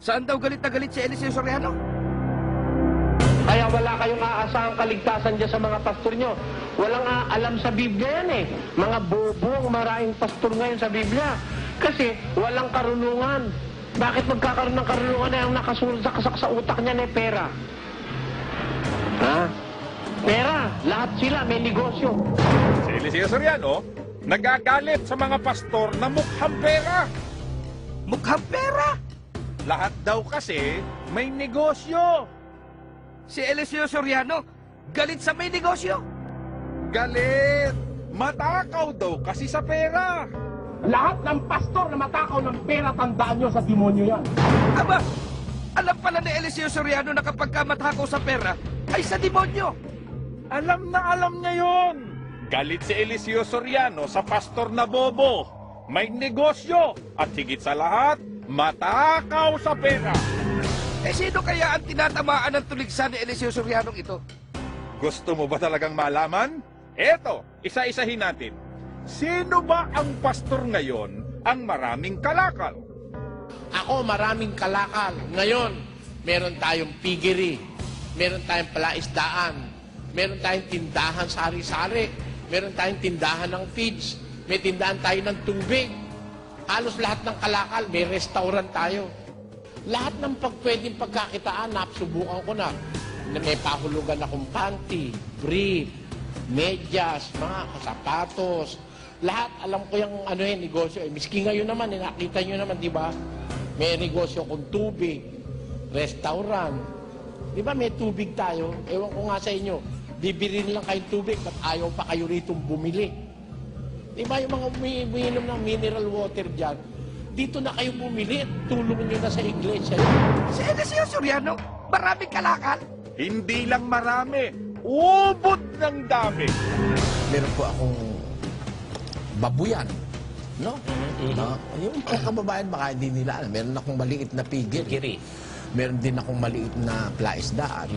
Saan daw galit na galit si Eliseo Soriano? Kaya wala kayong aasahang kaligtasan dyan sa mga pastor nyo. Walang alam sa Biblia yan eh. Mga bobong maraming pastor ngayon sa Biblia. Kasi walang karunungan. Bakit magkakaroon ng karunungan na yung nakasulat sa utak niya na pera? Ha? Pera. Lahat sila may negosyo. Si Eliseo Soriano, nagagalit sa mga pastor na mukhang pera. Mukhang pera! Lahat daw kasi may negosyo. Si Eliseo Soriano, galit sa may negosyo. Galit! Matakaw daw kasi sa pera. Lahat ng pastor na matakaw ng pera, tandaan nyo sa demonyo yan. Aba, alam pala ni Eliseo Soriano na kapag ka matakaw sa pera, ay sa demonyo. Alam na alam niya yon. Galit si Eliseo Soriano sa pastor na bobo. May negosyo at higit sa lahat, matakaw sa pera. Eh sino kaya ang tinatamaan ng tuligsa ni Eliseo Soriano ito? Gusto mo ba talagang malaman? Eto, isa-isahin natin. Sino ba ang pastor ngayon ang maraming kalakal? Ako, maraming kalakal. Ngayon, meron tayong piggery, meron tayong palaisdaan, meron tayong tindahan sari-sari, meron tayong tindahan ng feeds, may tindahan tayo ng tubig. Halos lahat ng kalakal, may restaurant tayo. Lahat ng pwedeng pagkakitaan, napsubukan ko na. May pahulugan akong panty, brief, medyas, mga sapatos. Lahat, alam ko yung negosyo. Miski ngayon naman, nakita nyo naman, di ba? May negosyo kong tubig, restaurant. Di ba may tubig tayo? Ewan ko nga sa inyo, bibirin lang kayong tubig, ba't ayaw pa kayo rito bumili? Di ba yung mga umiinom ng mineral water dyan, dito na kayo bumili, tulong nyo na sa iglesia. Si Eliseo Soriano, maraming kalakal. Hindi lang marami, ubod ng dami. Meron po akong babuyan, no? Yung mga kababayan baka hindi nila alam. Meron akong maliit na piggery. Meron din akong maliit na palaisdaan.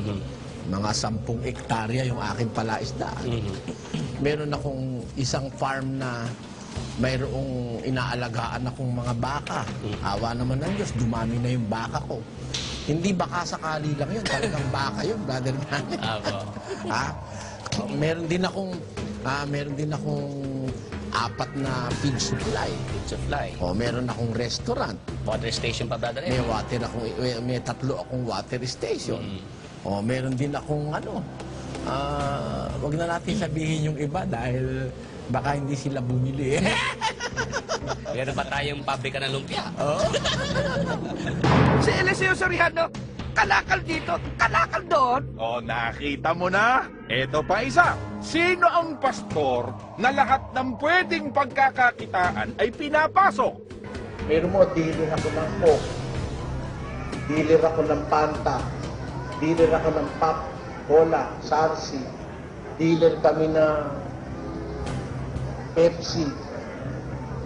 Mga 10 hektarya yung aking palaisdaan. Meron akong isang farm na mayroong inaalagaan akong mga baka. Awa naman ng Diyos, dumami na yung baka ko. Hindi baka sakali lang yun, talagang baka yun, brother namin. Meron din akong 4 na feed supply. Meron akong restaurant. Water station pa, brother? May 3 akong water station. Meron din akong wag na natin sabihin yung iba dahil baka hindi sila bumili. Meron pa tayong pabrika ng lumpia. Si Eliseo Soriano, kalakal dito, kalakal doon. Nakita mo na? Eto pa isa. Sino ang pastor na lahat ng pwedeng pagkakakitaan ay pinapasok? Meron mo, dealer ako ng Coke, dealer ako ng Fanta, dealer ako ng Pop, Cola, Sarsi, dealer kami ng Pepsi,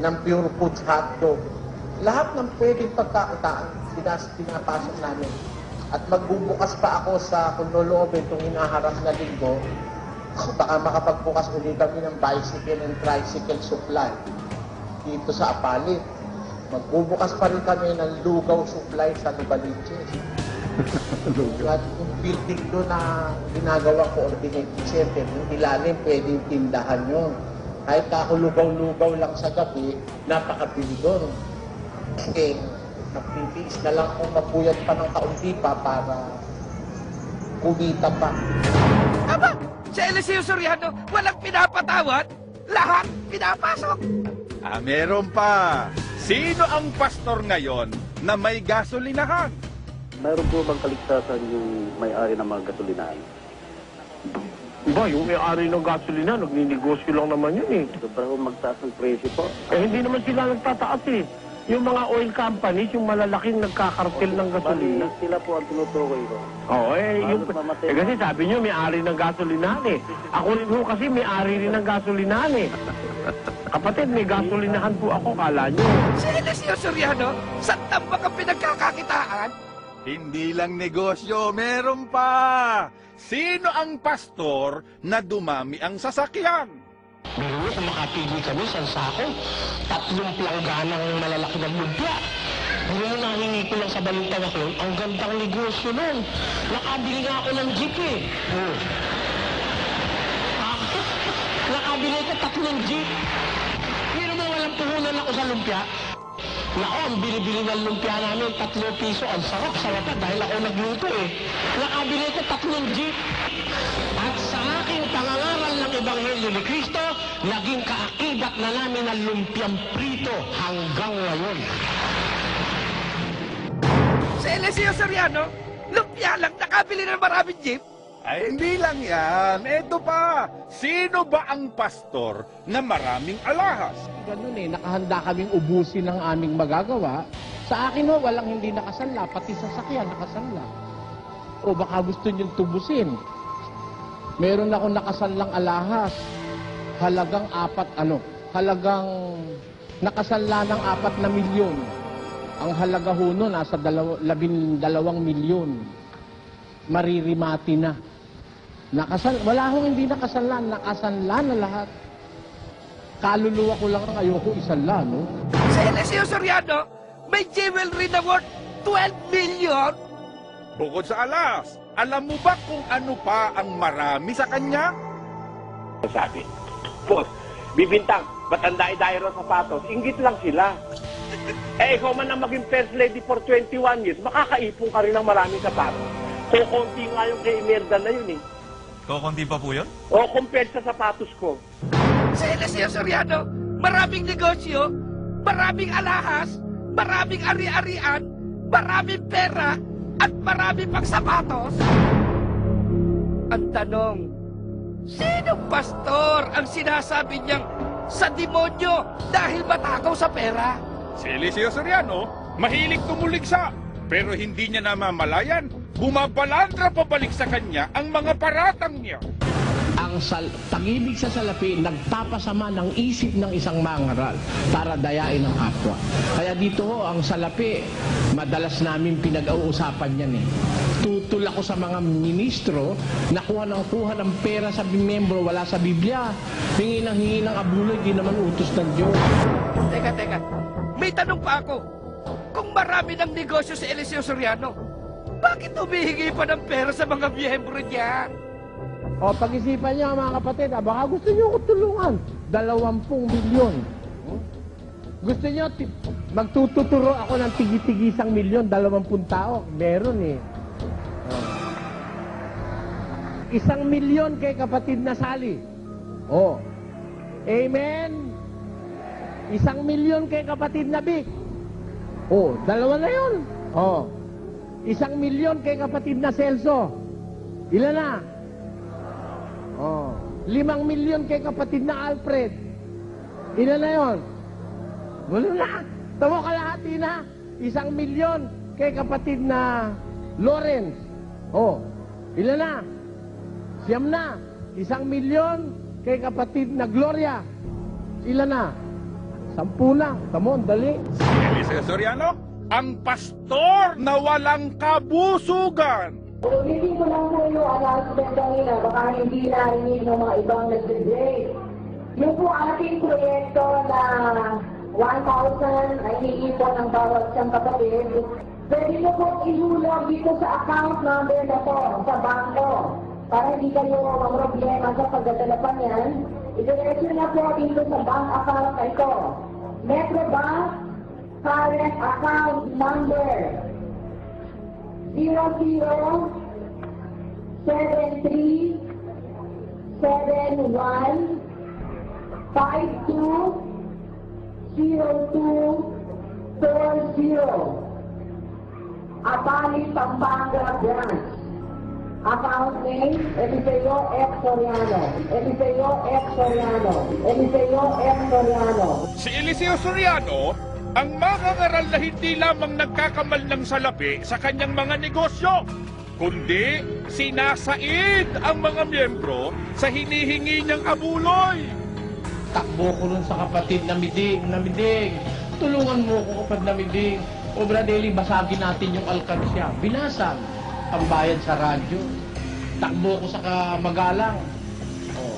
ng Pure Foods hotdog. Lahat ng pwedeng pagkakitaan, pinapasok namin. At magbubukas pa ako sa Kunolobe itong hinaharap na linggo, baka makapagbukas ulit kami ng bicycle and tricycle supply dito sa Apalit. Magbubukas pa rin kami ng lugaw supply sa Novaliches. At yung building doon na ginagawa coordinating center, yung ilalim, pwedeng tindahan yun. Kahit ako lugaw-lugaw lang sa gabi, napakabili doon. Nagtitiis na lang kung mapuyat pa ng kaunti pa para kumita pa. Aba, si Eliseo Soriano, walang pinapatawad, lahat pinapasok. Meron pa. Sino ang pastor ngayon na may gasolinahan? Mayroon po bang kaligtasan yung may-ari ng mga gasolinahan? Ba, yung may-ari ng gasolina, nagninegosyo lang naman yun eh. Sobra po magtaas ng presyo po. Hindi naman sila nagtataas eh. Yung mga oil companies, yung malalaking nagkakartel ng gasolina. Bali, sila po ang tinutukoy ko. Kasi sabi nyo, may-ari ng gasolinahan eh. Ako rin po kasi may-ari rin ng gasolinahan eh. Kapatid, may gasolinahan po ako, kala nyo. Si Eliseo Soriano, saan tambak ang pinagkakakitaan? Hindi lang negosyo, meron pa. Sino ang pastor na dumami ang sasakyan? Meron mo, kung makapili kami sa sako, 3 plangganang malalaki ng lumpia. Ngayon, nahingi ko lang sa balintawak yun, ang gandang negosyo nun. Nakabili nga ako ng jeep eh. Oh. Nakabili ko 3 jeep. Pero mo walang puhunan ako sa lumpia. Nako, ang bili-bili ng lumpia namin, 3 piso. Ang sarap pa dahil ako nagluto eh. Nakabili ko 3 jeep. At sa aking pangangaral ng Ebanghelyo ni Cristo, naging kaakibat na namin ang lumpiang prito hanggang ngayon. Sa Eliseo Soriano, lumpia lang nakabili ng maraming jeep. Ay, hindi lang yan. Eto pa. Sino ba ang pastor na maraming alahas? Ganun eh, nakahanda kaming ubusin ng aming magagawa. Sa akin ho, walang hindi nakasanla, pati sasakyan nakasanla. O baka gusto niyong tubusin. Meron ako nakasanlang alahas. Halagang halagang nakasanla ng 4 na milyon. Ang halaga ho nun, nasa 12 milyon. Maririmati na. Wala akong hindi nakasanla na lahat. Kaluluwa ko lang ang ayoko isanla, no? Sa Eliseo Soriano, may jewelry na worth 12 million. Bukod sa alahas, alam mo ba kung ano pa ang marami sa kanya? Sabi, boss, bibintang, matanda dairo sapatos, inggit lang sila. Ikaw man ang maging first lady for 21 years, makakaipon ka rin ng maraming sapatos. Kukunti nga yung kay Imelda na yun eh. Kukunti pa po yun? O, compared sa sapatos ko. Sa Eliseo Soriano, maraming negosyo, maraming alahas, maraming ari-arian, maraming pera, at maraming pang sapatos. Ang tanong, sinong pastor ang sinasabi niyang sa demonyo dahil matakaw sa pera? Si Eliseo Soriano, mahilig tumuligsa, pero hindi niya namamalayan. Bumabalandra pabalik sa kanya ang mga paratang niya. Ang pag-ibig sa salapi nagpapasama ng isip ng isang mangaral para dayain ang kapwa. Kaya dito ho, ang salapi, madalas namin pinag-uusapan yan eh. Tutul ako sa mga ministro na kuha ng pera sa membro, wala sa Biblia. Hingi ng abuloy, di naman utos ng Diyos. Teka. May tanong pa ako. Kung marami ng negosyo sa Eliseo Soriano, bakit humihingi pa ng pera sa mga miyembro niya? O, pag-isipan niyo mga kapatid, baka gusto niyo ko tulungan. 20 milyon. Gusto niyo, magtututuro ako ng tigi-tigisang milyon, 20 tao. Meron eh. 1 milyon kay kapatid na Sally. Oh. Amen? 1 milyon kay kapatid na Vic. Oh, 2 na yun. Oh. 1 milyon kay kapatid na Celso. Ilan na? Oh. 5 milyon kay kapatid na Alfred. Ilan na yun? Wala na. Tawo kalahati na. 1 milyon kay kapatid na Lawrence. Oh. Ilan na? 9 na. 1 milyon kay kapatid na Gloria. Ilan na? 10 lang. Tamo, dali. Si Eliseo Soriano, ang pastor na walang kabusugan. Ulitin ko lang sa iyo, announcement kanina, baka hindi narinig ng mga ibang nag-break. Yung po ating proyekto na 1,000 ay iipon ng bawat isang kapatid, pwede nyo po ihulog dito sa account number na po, sa bangko, para hindi kayo problema sa pagdadala pa niyan. Idiretso na po dito sa bank account na ito. Metrobank current account number 007371520240 Abali Pampanga Branch. Account name, Eliseo F. Soriano. Eliseo F. Soriano. Eliseo F. Soriano. Si Eliseo Soriano, ang mangangaral na hindi lamang nagkakamal ng salapi sa kanyang mga negosyo, kundi sinasaid ang mga miyembro sa hinihingi niyang abuloy. Takbo ko nun sa kapatid na Miding. Tulungan mo ko kapatid na Miding. O Bradley, basagin natin yung alkansya. Binasag. Pambayad sa radyo. Takbo ko sa Magalang. Oh.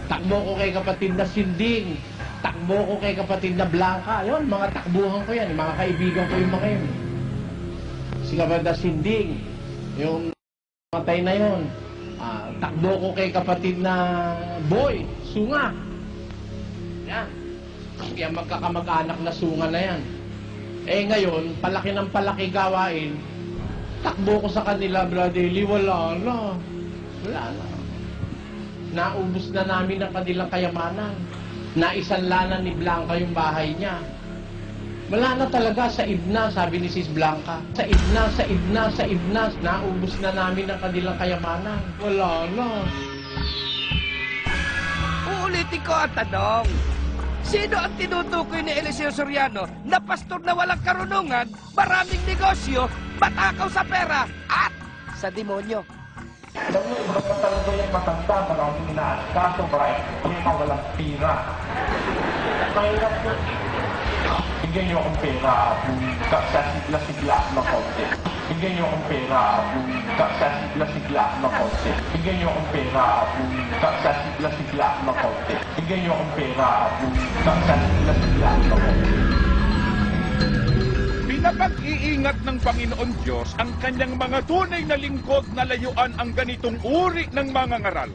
Takbo ko kay kapatid na Sinding. takbo ko kay kapatid na Blanca. Yun, mga takbuhan ko yan. Mga kaibigan ko yung mga yun. Si Kapatid Sinding, yung matay na yun. Takbo ko kay kapatid na Boy, Sunga. Yan. Kaya magkakamag-anak na Sunga na yan. Eh ngayon, palaki ng palaki gawain, takbo ko sa kanila, Brother Eli, wala na. Wala na. Naubos na namin ang kanilang kayamanan. Naisanlanan ni Blanca yung bahay niya. Wala na talaga sa Ibna, sabi ni Sis Blanca. Sa Ibna, naubos na namin ang kanilang kayamanan. Wala na. Uulitin ko ang tanong. Sino ang tinutukoy ni Eliseo Soriano na pastor na walang karunungan, maraming negosyo, matakaw sa pera, at sa demonyo? Alam mo, ibang talaga yung matanda, maraming inaasikaso, yung mga walang pira. Mahirap yun. Bigyan niyo akong pera, sa sigla-sigla na konti. Bigyan niyo akong pera, sa sigla-sigla na konti. Bigyan niyo akong pera, sa sigla-sigla na konti. Bigyan niyo akong pera, sa sigla-sigla na konti. Pinapag-iingat ng Panginoon Diyos ang kanyang mga tunay na lingkod na layuan ang ganitong uri ng mga ngaral.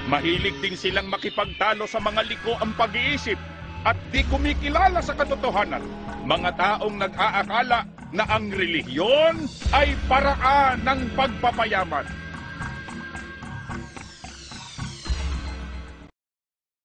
Mahilig din silang makipagtalo sa mga liko ang pag-iisip at di kumikilala sa katotohanan. Mga taong nag-aakala na ang relihiyon ay paraan ng pagpapayaman.